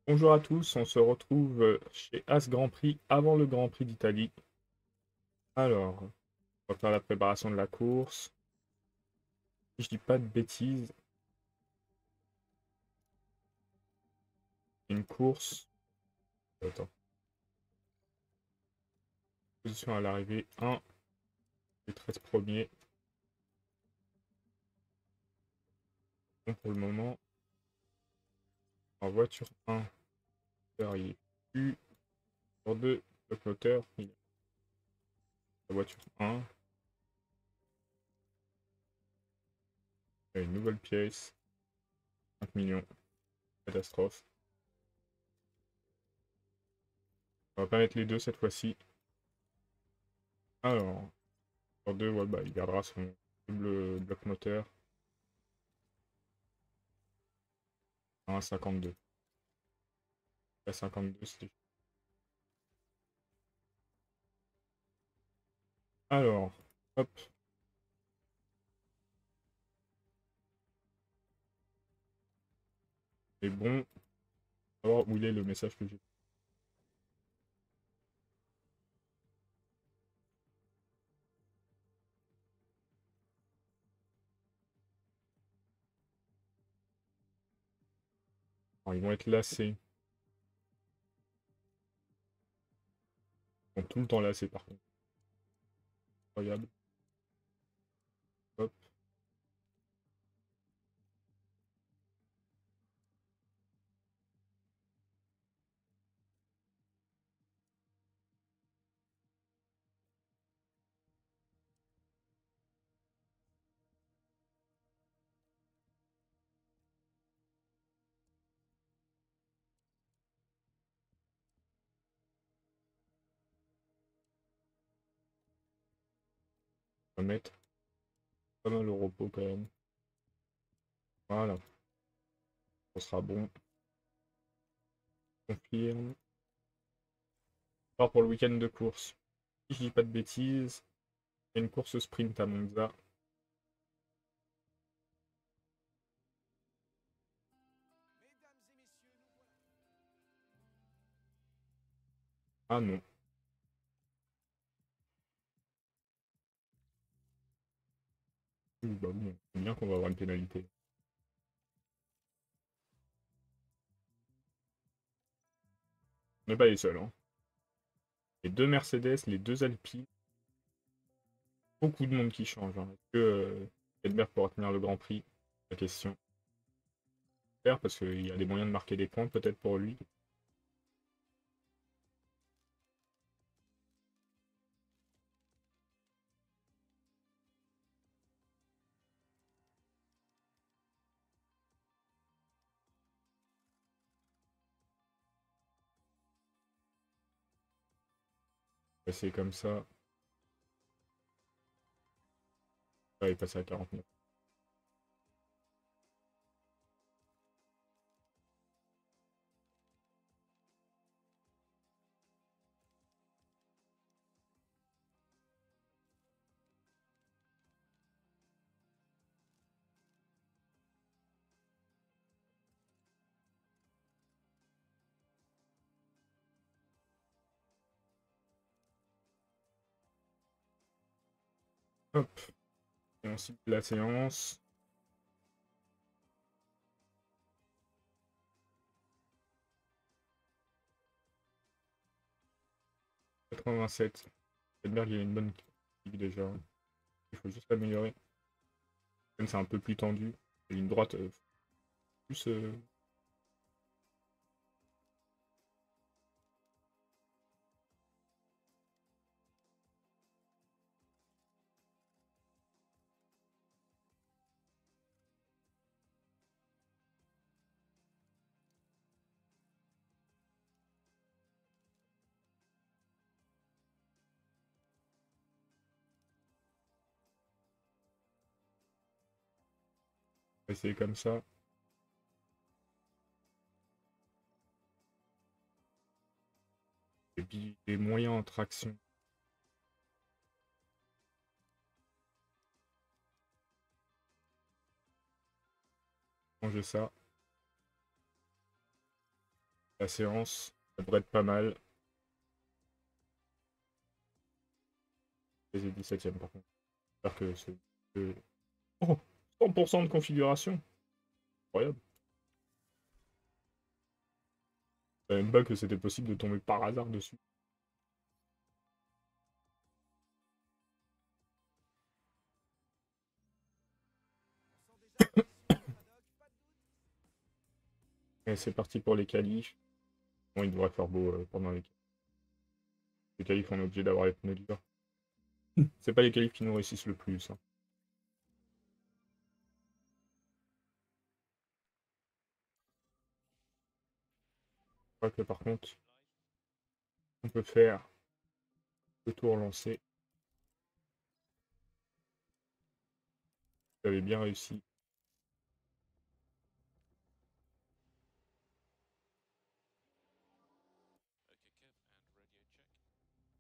Bonjour à tous, on se retrouve chez As Grand Prix avant le Grand Prix d'Italie. Alors, on va faire la préparation de la course. Si je dis pas de bêtises, une course. Attends, position à l'arrivée 1, les 13 premiers. Bon, pour le moment, en voiture 1, il est plus. Sur 2, le moteur, il est en voiture 1. Il y a une nouvelle pièce, 5 millions, catastrophe. On va pas mettre les deux cette fois-ci. Alors, sur 2, ouais, bah, il gardera son double bloc moteur. 1,52. La 52, c'est. Alors, hop, c'est bon. On va voir où il est le message que j'ai. Alors, ils vont être lassés. Ils sont tout le temps lassés par contre. Incroyable. Hop, on va mettre pas mal au repos quand même. Voilà, ça sera bon. Confirme. Alors pour le week-end de course, si je dis pas de bêtises, il y a une course sprint à Monza. Ah non. Ouh, bah oui, c'est bien qu'on va avoir une pénalité. On n'est pas les seuls, hein. Les deux Mercedes, les deux Alpine, beaucoup de monde qui change, hein. Est-ce que Edberg pourra tenir le Grand Prix? La question. J'espère, parce qu'il y a des moyens de marquer des points peut-être pour lui. C'est comme ça. Ah, il est passé à 49. Hop, et on cible la séance. 87. Edberg, il a une bonne kick déjà. Il faut juste l'améliorer. Même c'est un peu plus tendu. La ligne droite, plus. On va essayer comme ça. Et puis les moyens en traction. Changer ça. la séance. Ça devrait être pas mal. Les 17e par contre. J'espère que c'est... Oh, 100% de configuration. Incroyable. Je savais même pas que c'était possible de tomber par hasard dessus. Et c'est parti pour les qualifs. Bon, il devrait faire beau pendant les qualifs. Les qualifs, on est obligé d'avoir les pneus durs. C'est pas les qualifs qui nous réussissent le plus, hein. Je crois que par contre, on peut faire le tour lancé. Vous avez bien réussi.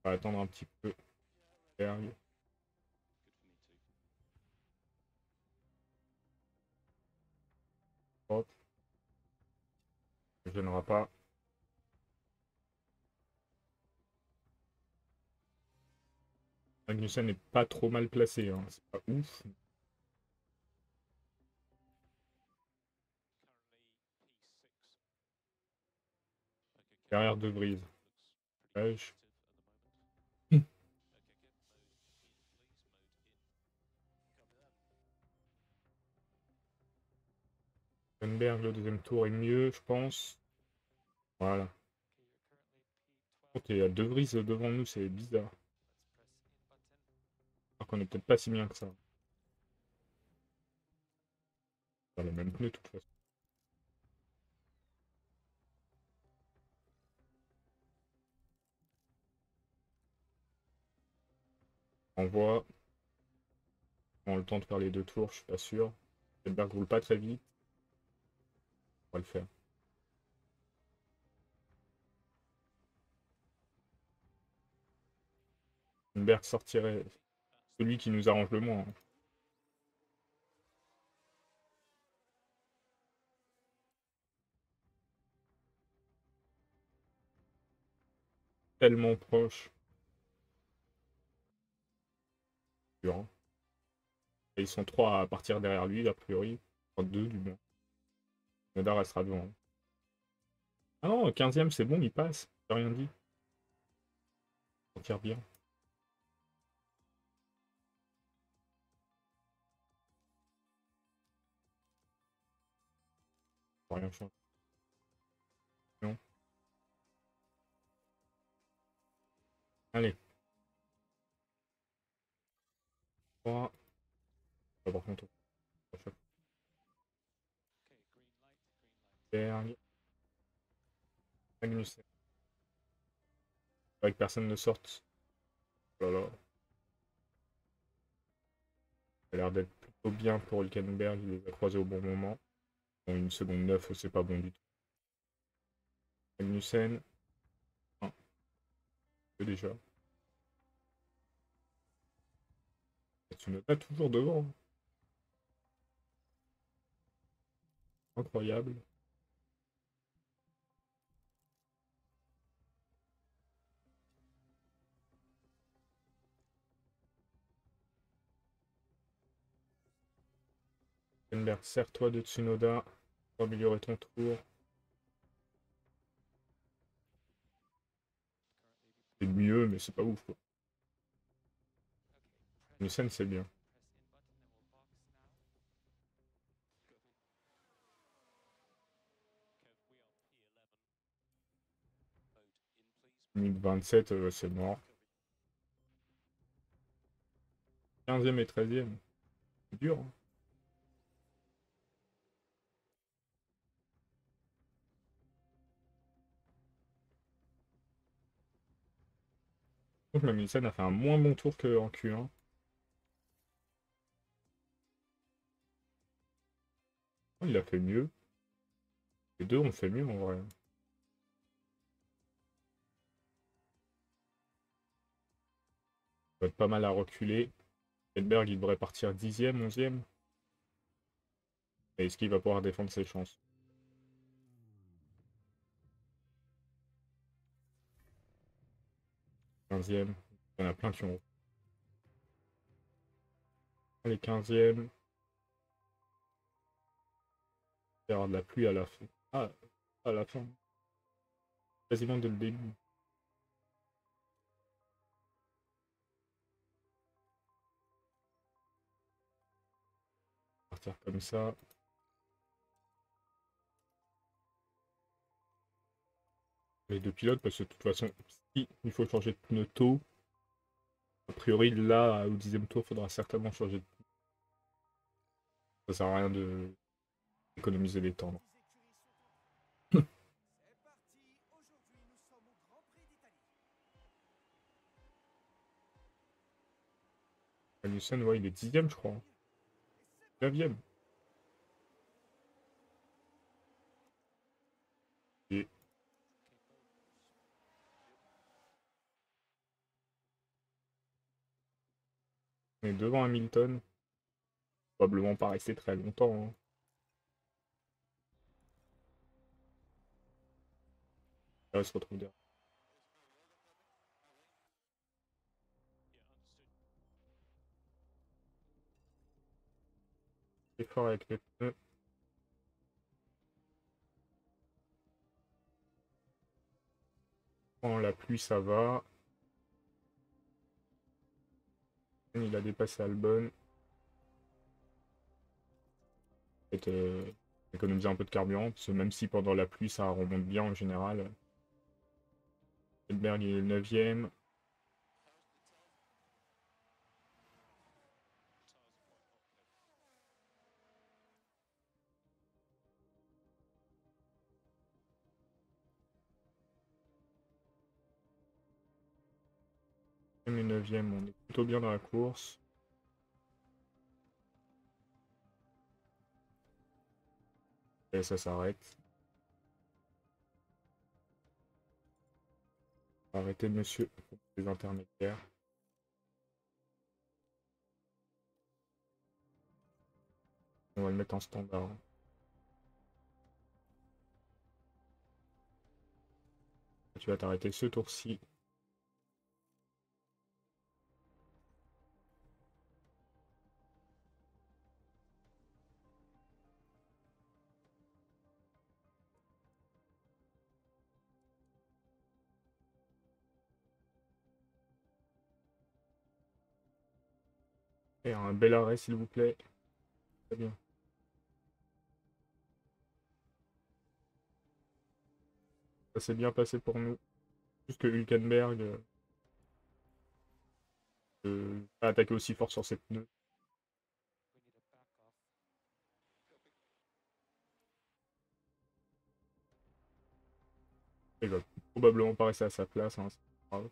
On va attendre un petit peu. Hop. Ça ne gênera pas. Magnussen n'est pas trop mal placé, hein. C'est pas ouf. Derrière De Vries. Ouais, Hülkenberg, le deuxième tour est mieux, je pense. Voilà. Il y a De Vries devant nous, c'est bizarre. Alors qu'on est peut-être pas si bien que ça. On a les mêmes pneus de toute façon. On voit. On a le temps de faire les deux tours, je suis pas sûr. Hülkenberg roule pas très vite. On va le faire. Hülkenberg sortirait celui qui nous arrange le moins, hein. Tellement proche. Dur, hein. Et ils sont trois à partir derrière lui, a priori. Enfin, deux du moins. Noda restera devant. Ah non, 15e, c'est bon, il passe. J'ai rien dit. On tire bien. On va rien changer. Non. Allez. 3. Ah, par contre, Berg. Magnussen. Faudrait que personne ne sorte. Oh là là. Ça a l'air d'être plutôt bien pour Hülkenberg. Il les a croisés au bon moment. Bon, une seconde 9, c'est pas bon du tout. Magnussen. Ah, déjà. Tsunoda toujours devant. Incroyable. Hülkenberg, serre-toi de Tsunoda pour améliorer ton tour. C'est mieux, mais c'est pas ouf, quoi. Magnussen, c'est bien. Minute 27, c'est mort. 15e et 13e. C'est dur, hein. Donc Magnussen a fait un moins bon tour qu'en Q1. Oh, il a fait mieux. Les deux ont fait mieux en vrai. Il va être pas mal à reculer. Edberg, il devrait partir 10e, 11e. Et est-ce qu'il va pouvoir défendre ses chances? 15e. Il y en a plein qui ont. Les 15e. Il y aura de la pluie à la fin. Ah, à la fin. Quasiment dès le début. Partir comme ça. Les deux pilotes, parce que de toute façon, si il faut changer de pneu tôt, a priori, là, au 10e tour, il faudra certainement changer de pneu. Ça sert à rien d'économiser les temps. Magnussen, ouais, il est 10e, je crois. 9e. Et on est devant Hamilton. Probablement pas rester très longtemps. Hein. Là, il se retrouve derrière. Il est fort avec les pneus. Quand la pluie, ça va. Il a dépassé Albon. Peut-être économiser un peu de carburant, parce que même si pendant la pluie, ça remonte bien en général. Hülkenberg est 9e. Et 9e, on est plutôt bien dans la course. Et ça s'arrête. Arrêtez, monsieur, les intermédiaires. On va le mettre en standard. Tu vas t'arrêter ce tour-ci. Et un bel arrêt, s'il vous plaît. Très bien. Ça s'est bien passé pour nous. Juste que Hülkenberg a attaqué aussi fort sur ses pneus. Il va probablement pas rester à sa place, hein, c'est pas grave.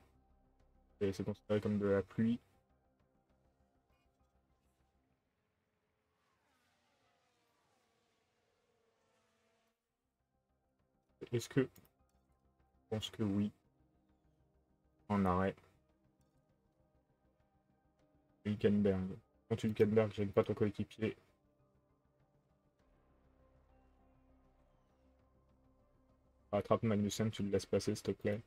Et c'est considéré comme de la pluie. Est-ce que... Je pense que oui. En arrêt. Hülkenberg. Quand Hülkenberg, j'aime pas ton coéquipier. Attrape Magnussen, tu le laisses passer, s'il te plaît.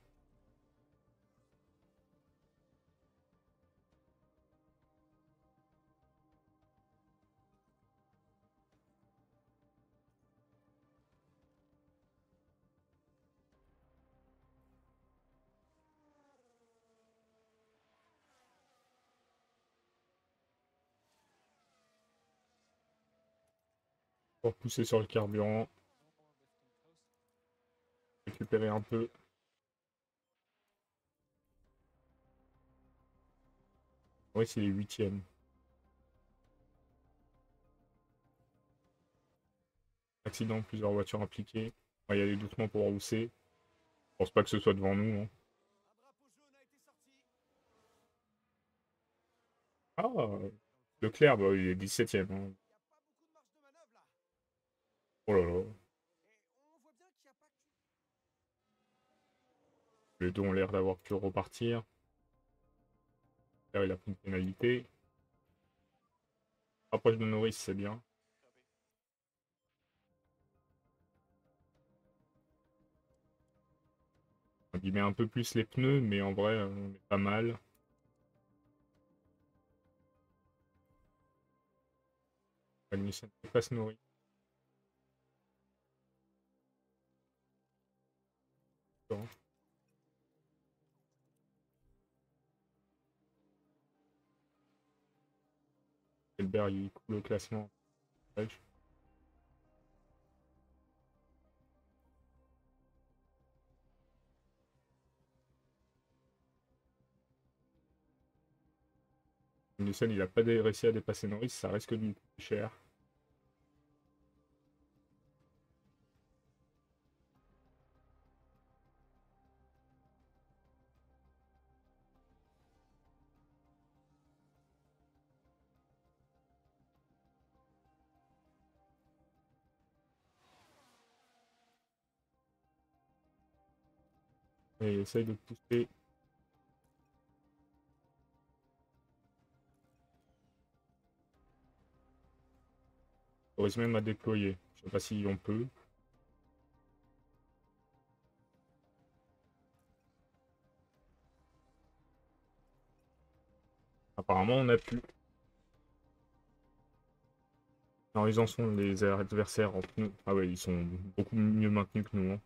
Pour pousser sur le carburant. Récupérer un peu. Oui, c'est les 8e. Accident, plusieurs voitures impliquées. On va y aller doucement pour repousser. Je pense pas que ce soit devant nous. Hein. Ah, Leclerc, bah, il est 17e. Hein. Oh là là. Les deux ont l'air d'avoir pu repartir. Là, il a pris une pénalité. Approche de Norris, c'est bien. On y met un peu plus les pneus, mais en vrai, on est pas mal. Magnussen passe Norris. Elbert, il coule au classement. Ouais, Magnussen, il a pas réussi à dépasser Norris, ça risque de lui coûter cher. Et il essaye de pousser. Il risque même à déployer. Je sais pas si on peut. Apparemment, on a pu. Alors, ils en sont les adversaires en pneus. Ah ouais, ils sont beaucoup mieux maintenus que nous. Hein.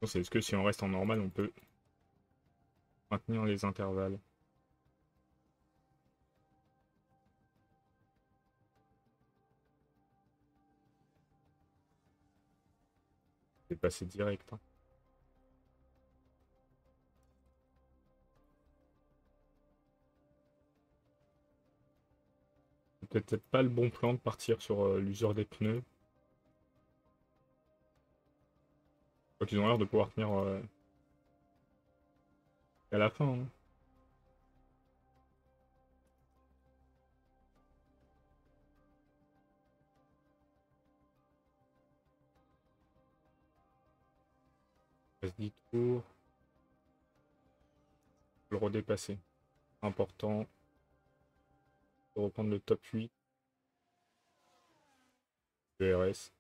C'est est-ce que si on reste en normal, on peut maintenir les intervalles? C'est passé direct. Hein. C'est peut-être pas le bon plan de partir sur l'usure des pneus. Quoi qu'ils ont l'air de pouvoir tenir à la fin. Hein. Passe 10 tours. Le redépasser. Important de reprendre le top 8 de RS.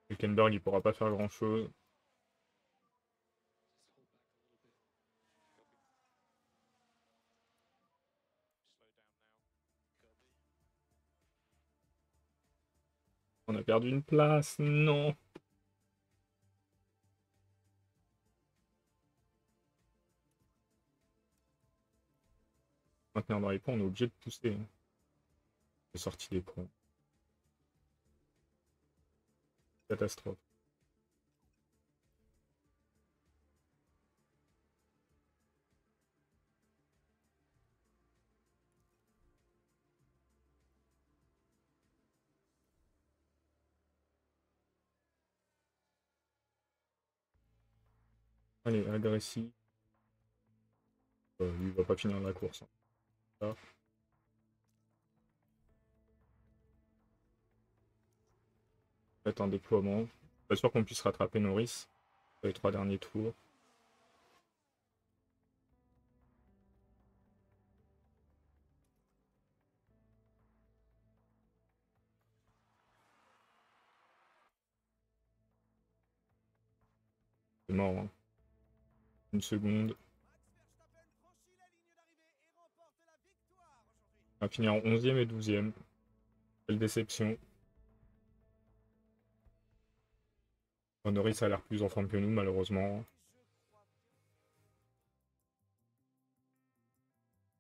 Hülkenberg, il pourra pas faire grand chose. On a perdu une place, non. Maintenant, dans les points, on est obligé de pousser. Hein. C'est sorti des points. Catastrophe. Allez, agressif. Lui, il va pas finir la course. Hein. Faites un déploiement. Pas sûr qu'on puisse rattraper Norris sur les 3 derniers tours. C'est mort. Hein. Une seconde. On va finir en 11e et 12e. Quelle déception. Norris a l'air plus en forme que nous, malheureusement.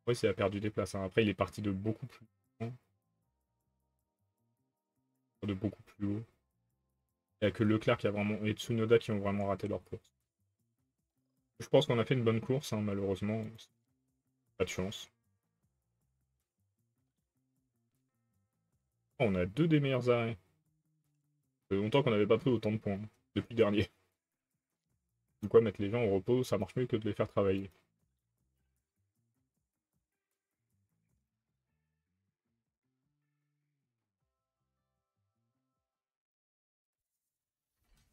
Oui, il a perdu des places. Hein. Après, il est parti de beaucoup plus loin. De beaucoup plus haut. Il n'y a que Leclerc qui a vraiment, et Tsunoda qui ont vraiment raté leur course. Je pense qu'on a fait une bonne course, hein, malheureusement. Pas de chance. Oh, on a 2 des meilleurs arrêts. Ça fait longtemps qu'on n'avait pas pris autant de points. Hein, depuis le dernier. Du quoi, mettre les gens au repos, ça marche mieux que de les faire travailler.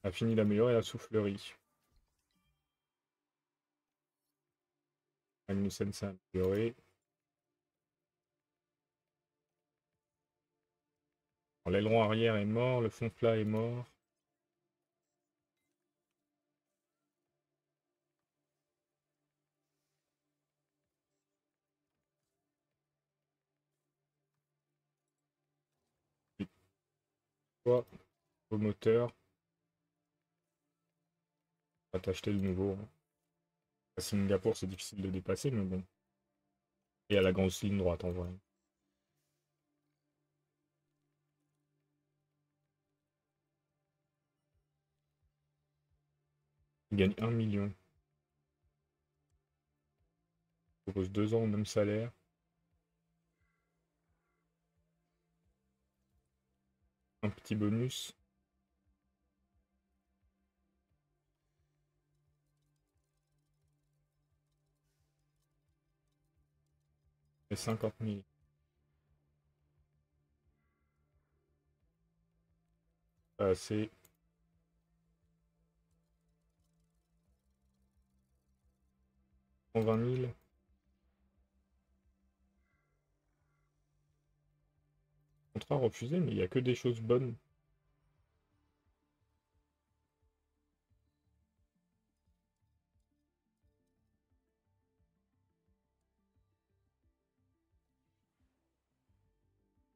A fini d'améliorer la soufflerie. Magnussen s'est amélioré. L'aileron arrière est mort, le fond plat est mort. Quoi au moteur. On va t'acheter le nouveau. À Singapour, c'est difficile de dépasser, mais bon. Et à la grosse ligne droite en vrai. Il gagne 1 million. Il propose 2 ans au même salaire. Un petit bonus. Et 50 000. Pas assez. 120 000. Contrat refusé, mais il n'y a que des choses bonnes.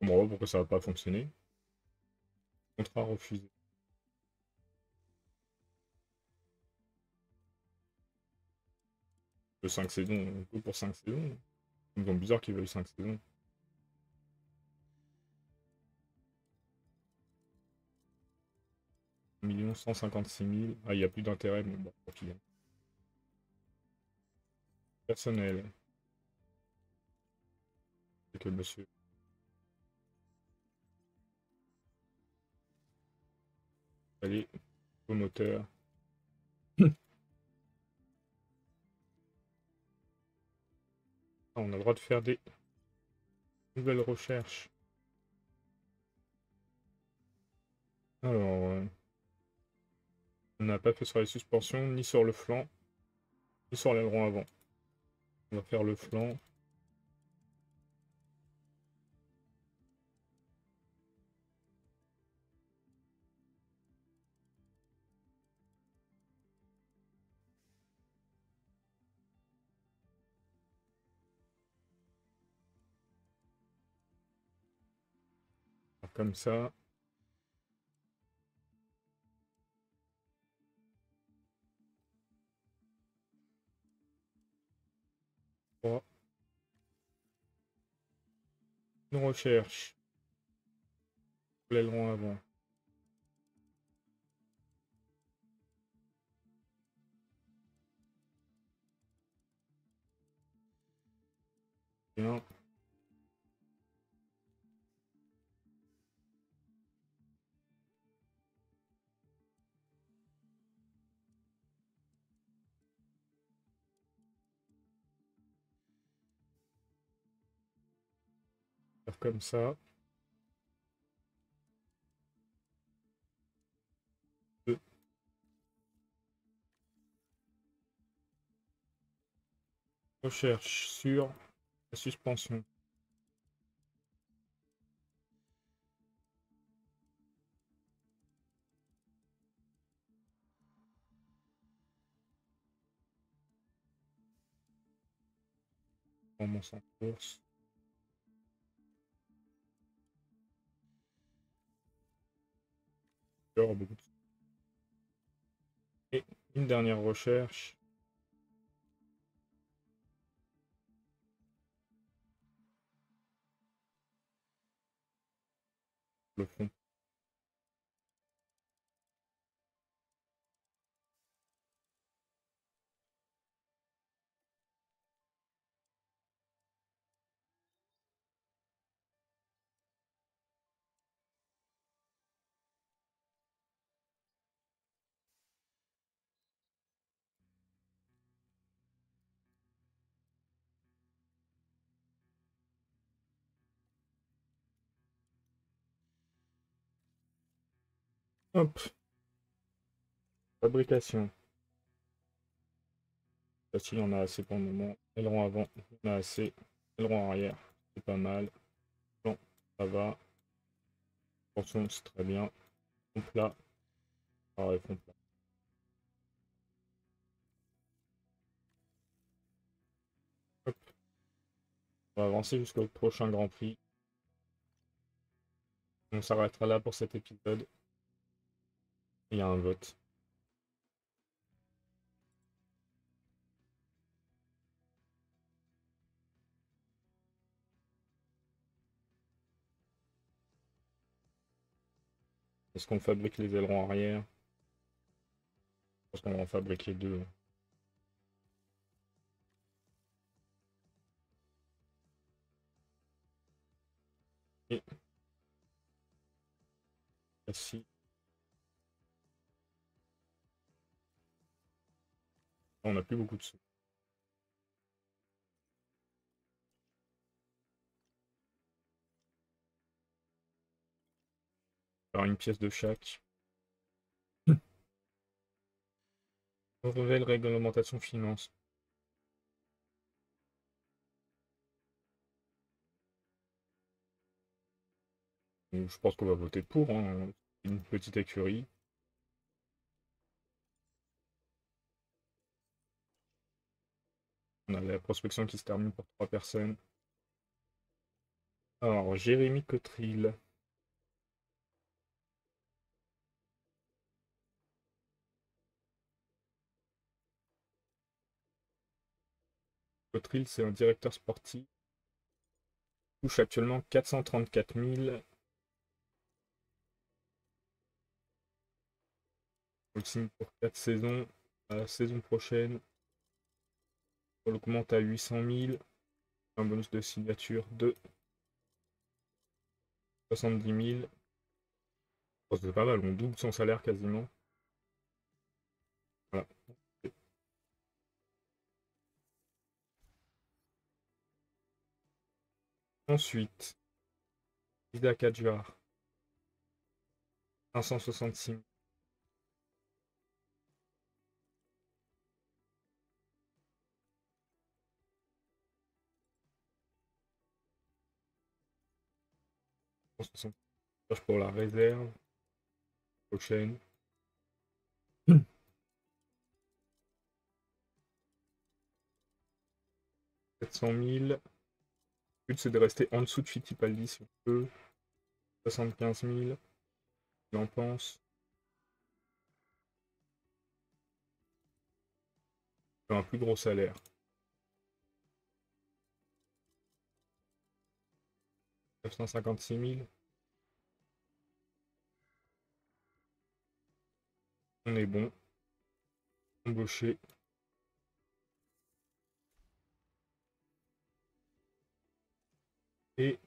Bon, pourquoi ça va pas fonctionner? Contrat refusé. De 5 saisons, que pour 5 saisons. Ils sont bizarre qu'ils veuillent 5 saisons. 1 156 000. Ah, il n'y a plus d'intérêt, mais bon, pour qu'il personnel. C'est que monsieur. Allez, au moteur. On a le droit de faire des nouvelles recherches. Alors, on n'a pas fait sur les suspensions, ni sur le flanc, ni sur l'aileron avant. On va faire le flanc. Comme ça. Une recherche. L'aileron avant. Bien. Faire comme ça. 2. Recherche sur la suspension. Performance en course. Et une dernière recherche. Le fond. Hop. Fabrication. Là, s'il y en a assez pour le moment. Aileron avant, on a assez. Aileron arrière, c'est pas mal. Bon, ça va. Attention, c'est très bien. Fond plat. Pareil, fond plat. Hop. On va avancer jusqu'au prochain Grand Prix. On s'arrêtera là pour cet épisode. Il y a un vote. Est-ce qu'on fabrique les ailerons arrière? Je pense qu'on va en fabriquer deux. Et ici. On n'a plus beaucoup de sous. Alors une pièce de chaque. Nouvelle réglementation finance. Donc, je pense qu'on va voter pour. Hein. Une petite écurie. On a la prospection qui se termine pour 3 personnes. Alors, Jérémy Cotril. Cotril, c'est un directeur sportif. Touche actuellement 434 000. On le signe pour 4 saisons. La saison prochaine, on l'augmente à 800 000. Un bonus de signature de 70 000. Oh, c'est pas mal, on double son salaire quasiment. Voilà. Ensuite, Ida Kadjar, 566 000. Pour la réserve prochaine. 700 000. Le but c'est de rester en dessous de Fittipaldi si on peut. 75 000. Il en pense. Un plus gros salaire. « 956 000. On est bon. Embauché. Et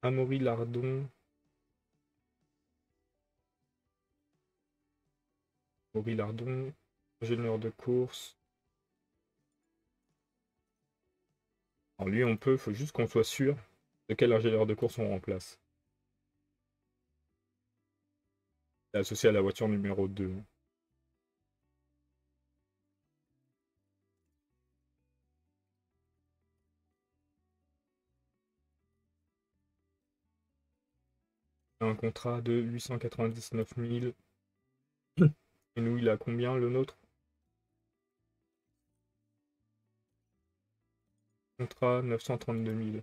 Amaury Lardon. Amaury Lardon, ingénieur de course. Alors lui, on peut, il faut juste qu'on soit sûr de quel ingénieur de course on remplace. C'est associé à la voiture numéro 2. Un contrat de 899 000. Et nous, il a combien le nôtre? Contrat 932 000.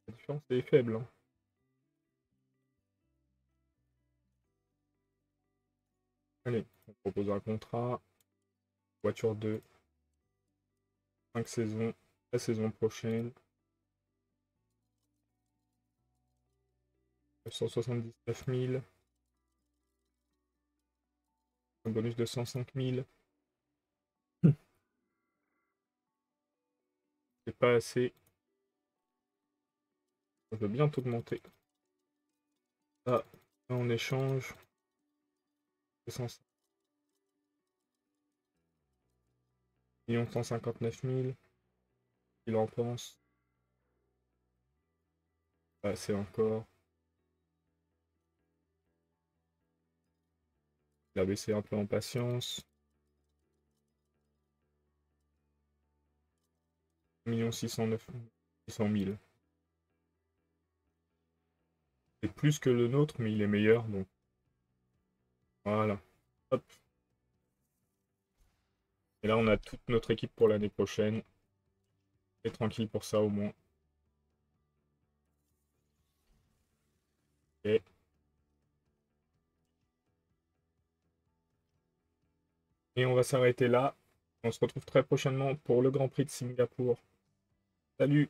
La différence est faible. Hein. Allez, on propose un contrat. Voiture 2. 5 saisons. La saison prochaine. 979 000. Un bonus de 105 000. C'est pas assez. On veut bien augmenter. Ah, en échange. 159 000. Il en pense. Pas assez encore. Il a baissé un peu en patience. 1 600 000. C'est plus que le nôtre, mais il est meilleur, donc voilà. Hop. Et là, on a toute notre équipe pour l'année prochaine. Et tranquille pour ça, au moins. Et on va s'arrêter là. On se retrouve très prochainement pour le Grand Prix de Singapour. Salut!